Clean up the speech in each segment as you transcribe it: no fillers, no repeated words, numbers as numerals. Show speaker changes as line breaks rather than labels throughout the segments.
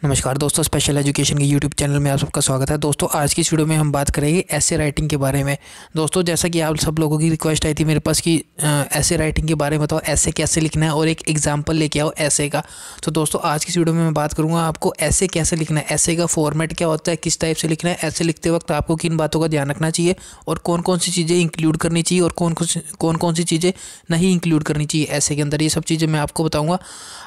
नमस्कार दोस्तों, special education के यूट्यूब चैनल में आप सबका स्वागत है। दोस्तों आज की इस वीडियो में हम बात करेंगे ऐसे राइटिंग के बारे में। दोस्तों जैसा कि आप सब लोगों की रिक्वेस्ट आई थी मेरे पास कि ऐसे राइटिंग के बारे में बताओ, ऐसे कैसे लिखना है और एक एग्जांपल लेके आओ ऐसे का। तो दोस्तों आज की इस वीडियो में मैं बात करूँगा आपको ऐसे कैसे लिखना है, ऐसे का फॉर्मेट क्या होता है, किस टाइप से लिखना है, ऐसे लिखते वक्त आपको किन बातों का ध्यान रखना चाहिए और कौन कौन सी चीज़ें इंक्लूड करनी चाहिए और कौन कौन सी चीज़ें नहीं इंक्लूड करनी चाहिए ऐसे के अंदर। ये सब चीज़ें मैं आपको बताऊँगा।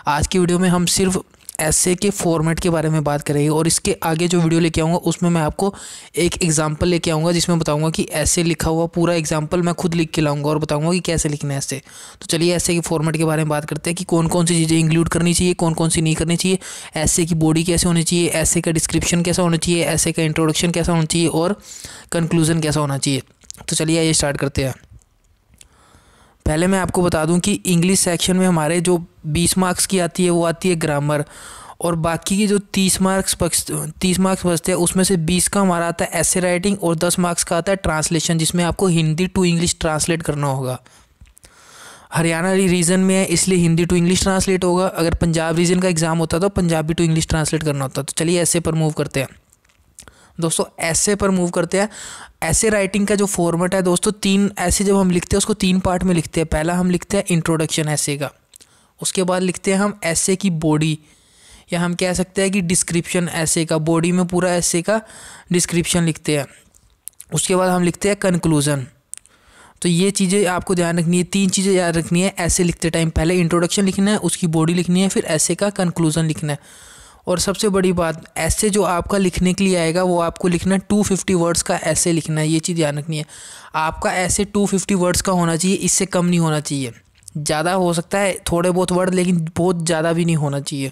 आज की वीडियो में हम सिर्फ ऐसे के फॉर्मेट के बारे में बात करेंगे और इसके आगे जो वीडियो लेके आऊँगा उसमें मैं आपको एक एग्जांपल लेके आऊँगा जिसमें बताऊँगा कि ऐसे लिखा हुआ पूरा एग्जांपल मैं खुद लिख के लाऊँगा और बताऊँगा कि कैसे लिखना है ऐसे। तो चलिए ऐसे के फॉर्मेट के बारे में बात करते हैं कि कौन कौन सी चीज़ें इंक्लूड करनी चाहिए, कौन कौन सी नहीं करनी चाहिए, ऐसे की बॉडी कैसे होनी चाहिए, ऐसे का डिस्क्रिप्शन कैसा होना चाहिए, ऐसे का इंट्रोडक्शन कैसा होना चाहिए और कंक्लूजन कैसा होना चाहिए। तो चलिए ये स्टार्ट करते हैं। पहले मैं आपको बता दूं कि इंग्लिश सेक्शन में हमारे जो 20 मार्क्स की आती है वो आती है ग्रामर, और बाकी की जो 30 मार्क्स बचते हैं उसमें से 20 का हमारा आता है ऐसे राइटिंग और 10 मार्क्स का आता है ट्रांसलेशन, जिसमें आपको हिंदी टू इंग्लिश ट्रांसलेट करना होगा। हरियाणा रीजन में है इसलिए हिंदी टू इंग्लिश ट्रांसलेट होगा। अगर पंजाब रीजन का एग्जाम होता तो पंजाबी टू इंग्लिश ट्रांसलेट करना होता। तो चलिए ऐसे पर मूव करते हैं। दोस्तों ऐसे पर मूव करते हैं। ऐसे राइटिंग का जो फॉर्मेट है दोस्तों, तीन ऐसे जब हम लिखते हैं उसको 3 पार्ट में लिखते हैं। पहला हम लिखते हैं इंट्रोडक्शन ऐसे का, उसके बाद लिखते हैं हम ऐसे की बॉडी, या हम कह सकते हैं कि डिस्क्रिप्शन ऐसे का, बॉडी में पूरा ऐसे का डिस्क्रिप्शन लिखते हैं। उसके बाद हम लिखते हैं कंक्लूजन। तो ये चीज़ें आपको ध्यान रखनी है, 3 चीज़ें याद रखनी है ऐसे लिखते टाइम। पहले इंट्रोडक्शन लिखना है, उसकी बॉडी लिखनी है, फिर ऐसे का कंक्लूजन लिखना है। और सबसे बड़ी बात, ऐसे जो आपका लिखने के लिए आएगा वो आपको लिखना है 250 वर्ड्स का ऐसे लिखना है। ये चीज़ ध्यान रखनी है, आपका ऐसे 250 वर्ड्स का होना चाहिए, इससे कम नहीं होना चाहिए। ज़्यादा हो सकता है थोड़े बहुत वर्ड, लेकिन बहुत ज़्यादा भी नहीं होना चाहिए।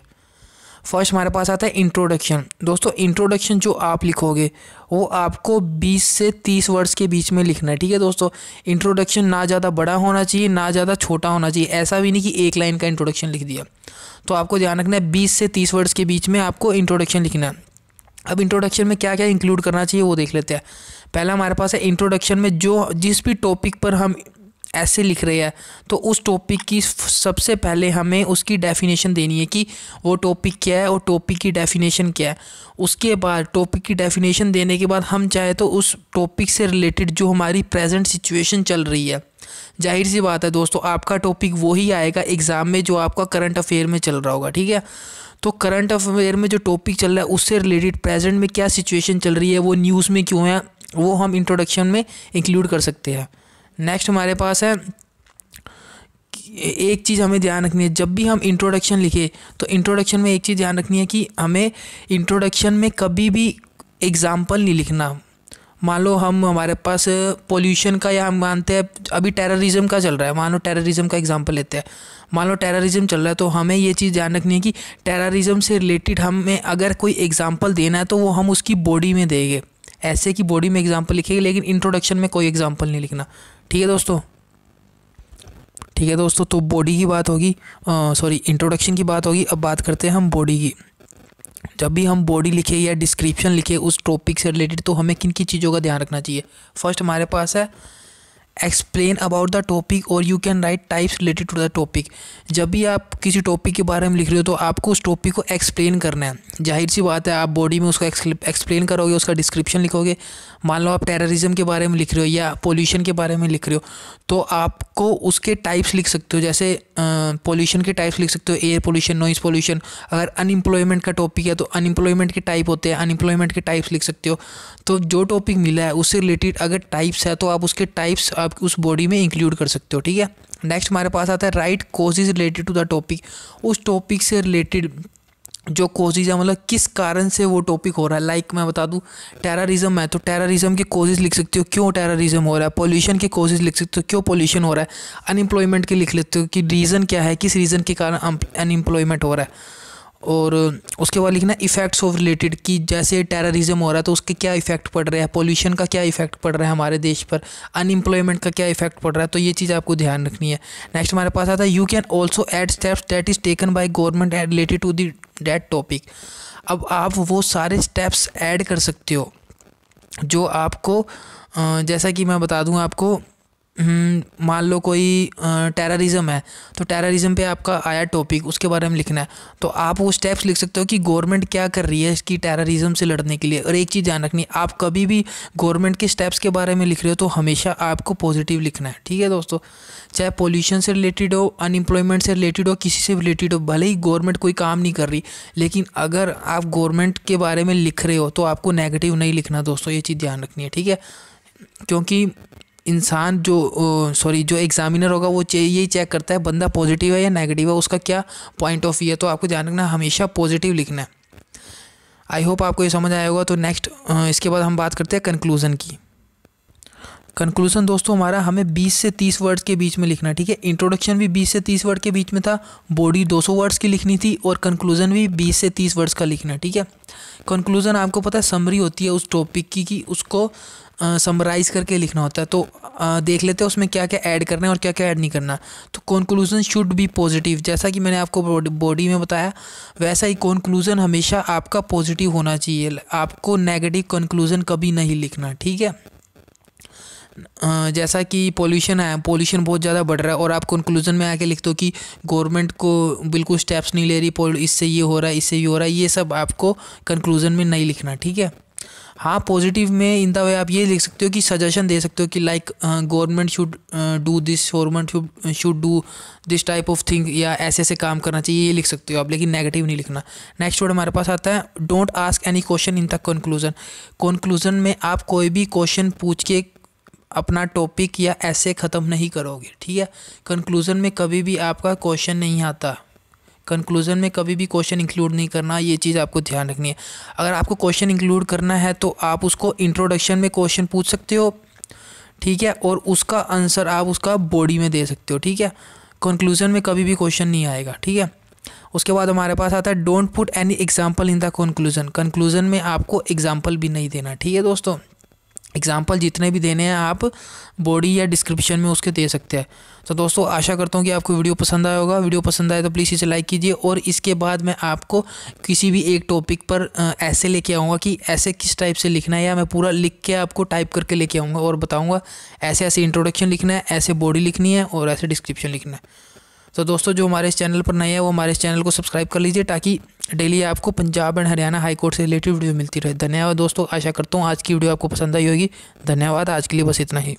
फर्स्ट हमारे पास आता है इंट्रोडक्शन। दोस्तों इंट्रोडक्शन जो आप लिखोगे वो आपको 20 से 30 वर्ड्स के बीच में लिखना है, ठीक है दोस्तों। इंट्रोडक्शन ना ज़्यादा बड़ा होना चाहिए ना ज़्यादा छोटा होना चाहिए। ऐसा भी नहीं कि एक लाइन का इंट्रोडक्शन लिख दिया। तो आपको ध्यान रखना है 20 से 30 वर्ड्स के बीच में आपको इंट्रोडक्शन लिखना है। अब इंट्रोडक्शन में क्या क्या इंक्लूड करना चाहिए वो देख लेते हैं। पहला हमारे पास है इंट्रोडक्शन में जो जिस भी टॉपिक पर हम ऐसे लिख रहे हैं तो उस टॉपिक की सबसे पहले हमें उसकी डेफिनेशन देनी है कि वो टॉपिक क्या है और टॉपिक की डेफिनेशन क्या है। उसके बाद टॉपिक की डेफिनेशन देने के बाद हम चाहे तो उस टॉपिक से रिलेटेड जो हमारी प्रेजेंट सिचुएशन चल रही है, जाहिर सी बात है दोस्तों आपका टॉपिक वही आएगा एग्ज़ाम में जो आपका करंट अफेयर में चल रहा होगा, ठीक है। तो करंट अफेयर में जो टॉपिक चल रहा है उससे रिलेटेड प्रेजेंट में क्या सिचुएशन चल रही है, वो न्यूज़ में क्यों है, वो हम इंट्रोडक्शन में इंक्लूड कर सकते हैं। नेक्स्ट हमारे पास है, एक चीज़ हमें ध्यान रखनी है जब भी हम इंट्रोडक्शन लिखे तो इंट्रोडक्शन में एक चीज़ ध्यान रखनी है कि हमें इंट्रोडक्शन में कभी भी एग्जाम्पल नहीं लिखना। मान लो हमारे पास पोल्यूशन का, या हम मानते हैं अभी टेररिज्म का चल रहा है, मान लो टेररिज्म का एग्जांपल लेते हैं। मान लो टेररिज्म चल रहा है तो हमें ये चीज़ ध्यान रखनी है कि टेररिज्म से रिलेटेड हमें अगर कोई एग्जांपल देना है तो वो हम उसकी बॉडी में देंगे, ऐसे की बॉडी में एग्जांपल लिखेंगे, लेकिन इंट्रोडक्शन में कोई एग्जांपल नहीं लिखना, ठीक है दोस्तों। ठीक है दोस्तों, तो बॉडी की बात होगी, सॉरी इंट्रोडक्शन की बात होगी। अब बात करते हैं हम बॉडी की। जब भी हम बॉडी लिखे या डिस्क्रिप्शन लिखे उस टॉपिक से रिलेटेड तो हमें किन किन चीज़ों का ध्यान रखना चाहिए। फर्स्ट हमारे पास है एक्सप्लेन अबाउट द टॉपिक और you can write types related to the topic. जब भी आप किसी टॉपिक के बारे में लिख रहे हो तो आपको उस टॉपिक को एक्सप्लेन करना है। जाहिर सी बात है आप बॉडी में उसको एक्सप्लेन करोगे, उसका डिस्क्रिप्शन लिखोगे। मान लो आप टेररिज्म के बारे में लिख रहे हो या पोल्यूशन के बारे में लिख रहे हो तो आपको उसके टाइप्स लिख सकते हो, जैसे पोल्यूशन के टाइप्स लिख सकते हो, एयर पोल्यूशन, नॉइज़ पोल्यूशन। अगर अनएम्प्लॉयमेंट का टॉपिक है तो अनएम्प्लॉयमेंट के टाइप होते हैं, अनएम्प्लॉयमेंट के टाइप्स लिख सकते हो। तो जो टॉपिक मिला है उससे रिलेटेड अगर टाइप्स है तो आप उसके टाइप्स आप उस बॉडी में इंक्लूड कर सकते हो, ठीक है। नेक्स्ट हमारे पास आता है write causes related to the topic. उस टॉपिक से रिलेटेड जो कॉजेज है, मतलब किस कारण से वो टॉपिक हो रहा है। लाइक मैं बता दूं टेररिज्म है तो टेररिज्म के कॉजेज लिख सकते हो, क्यों टेररिज्म हो रहा है। पॉल्यूशन के कॉजेज लिख सकते हो, क्यों पॉल्यूशन हो रहा है। अनएम्प्लॉयमेंट के लिख लेते हो कि रीज़न क्या है, किस रीज़न के कारण अनएम्प्लॉयमेंट हो रहा है। और उसके बाद लिखना इफ़ेक्ट्स ऑफ रिलेटेड कि जैसे टेररिज्म हो रहा है तो उसके क्या इफ़ेक्ट पड़ रहे हैं, पॉल्यूशन का क्या इफ़ेक्ट पड़ रहा है हमारे देश पर, अनएम्प्लॉयमेंट का क्या इफ़ेक्ट पड़ रहा है। तो ये चीज़ आपको ध्यान रखनी है। नेक्स्ट हमारे पास आता है you can also add steps that is taken by government and related to that topic. अब आप वो सारे स्टेप्स ऐड कर सकते हो जो आपको, जैसा कि मैं बता दूं आपको, मान लो कोई टेररिज्म है, तो टेररिज्म पे आपका आया टॉपिक, उसके बारे में लिखना है, तो आप वो स्टेप्स लिख सकते हो कि गवर्नमेंट क्या कर रही है इसकी टेररिज्म से लड़ने के लिए। और एक चीज़ ध्यान रखनी, आप कभी भी गवर्नमेंट के स्टेप्स के बारे में लिख रहे हो तो हमेशा आपको पॉजिटिव लिखना है, ठीक है दोस्तों। चाहे पॉल्यूशन से रिलेटेड हो, अनएम्प्लॉयमेंट से रिलेटेड हो, किसी से रिलेटेड हो, भले ही गवर्नमेंट कोई काम नहीं कर रही, लेकिन अगर आप गवर्नमेंट के बारे में लिख रहे हो तो आपको नेगेटिव नहीं लिखना दोस्तों, ये चीज़ ध्यान रखनी है, ठीक है। क्योंकि इंसान जो एग्जामिनर होगा वो यही चेक करता है बंदा पॉजिटिव है या नेगेटिव है, उसका क्या पॉइंट ऑफ व्यू है। तो आपको ध्यान रखना हमेशा पॉजिटिव लिखना है। आई होप आपको ये समझ आया होगा। तो नेक्स्ट इसके बाद हम बात करते हैं कंक्लूज़न की। कंक्लूज़न दोस्तों हमारा हमें 20 से 30 वर्ड्स के बीच में लिखना है, ठीक है। इंट्रोडक्शन भी 20 से 30 वर्ड के बीच में था, बॉडी 200 वर्ड्स की लिखनी थी, और कंक्लूज़न भी 20 से 30 वर्ड्स का लिखना है, ठीक है। कंक्लूज़न आपको पता है समरी होती है उस टॉपिक की कि उसको समराइज़ करके लिखना होता है। तो देख लेते हैं उसमें क्या क्या ऐड करना है और क्या क्या ऐड नहीं करना। तो कंक्लूज़न शुड बी पॉजिटिव, जैसा कि मैंने आपको बॉडी में बताया वैसा ही कंक्लूज़न हमेशा आपका पॉजिटिव होना चाहिए। आपको नेगेटिव कंक्लूज़न कभी नहीं लिखना, ठीक है। जैसा कि पोल्यूशन है, पोल्यूशन बहुत ज़्यादा बढ़ रहा है और आप कंक्लूज़न में आके लिखते हो कि गवर्नमेंट को बिल्कुल स्टेप्स नहीं ले रही, इससे ये हो रहा है, इससे ये हो रहा है, ये सब आपको कंक्लूज़न में नहीं लिखना, ठीक है। हाँ, पॉजिटिव में इन द वे आप ये लिख सकते हो कि सजेशन दे सकते हो कि like government should do this, government should do this type of thing, या ऐसे ऐसे काम करना चाहिए, ये लिख सकते हो आप, लेकिन नेगेटिव नहीं लिखना। नेक्स्ट वर्ड हमारे पास आता है don't ask any question in the conclusion. Conclusion में आप कोई भी क्वेश्चन पूछ के अपना टॉपिक या ऐसे ख़त्म नहीं करोगे, ठीक है। कंक्लूज़न में कभी भी आपका क्वेश्चन नहीं आता, कंक्लूज़न में कभी भी क्वेश्चन इंक्लूड नहीं करना, ये चीज़ आपको ध्यान रखनी है। अगर आपको क्वेश्चन इंक्लूड करना है तो आप उसको इंट्रोडक्शन में क्वेश्चन पूछ सकते हो, ठीक है, और उसका आंसर आप उसका बॉडी में दे सकते हो, ठीक है। कंक्लूज़न में कभी भी क्वेश्चन नहीं आएगा, ठीक है। उसके बाद हमारे पास आता है don't put any example in the conclusion. Conclusion में आपको एग्जाम्पल भी नहीं देना, ठीक है दोस्तों। एग्जाम्पल जितने भी देने हैं आप बॉडी या डिस्क्रिप्शन में उसके दे सकते हैं। तो दोस्तों आशा करता हूँ कि आपको वीडियो पसंद आया होगा। वीडियो पसंद आए तो प्लीज़ इसे लाइक कीजिए, और इसके बाद मैं आपको किसी भी एक टॉपिक पर ऐसे लेके आऊँगा कि ऐसे किस टाइप से लिखना है, या मैं पूरा लिख के आपको टाइप करके लेके आऊँगा और बताऊँगा ऐसे ऐसे इंट्रोडक्शन लिखना है, ऐसे बॉडी लिखनी है और ऐसे डिस्क्रिप्शन लिखना है। तो दोस्तों जो हमारे इस चैनल पर नए हैं वो हमारे इस चैनल को सब्सक्राइब कर लीजिए, ताकि डेली आपको Punjab and Haryana high court से रिलेटेड वीडियो मिलती रहे। धन्यवाद दोस्तों, आशा करता हूँ आज की वीडियो आपको पसंद आई होगी। धन्यवाद, आज के लिए बस इतना ही।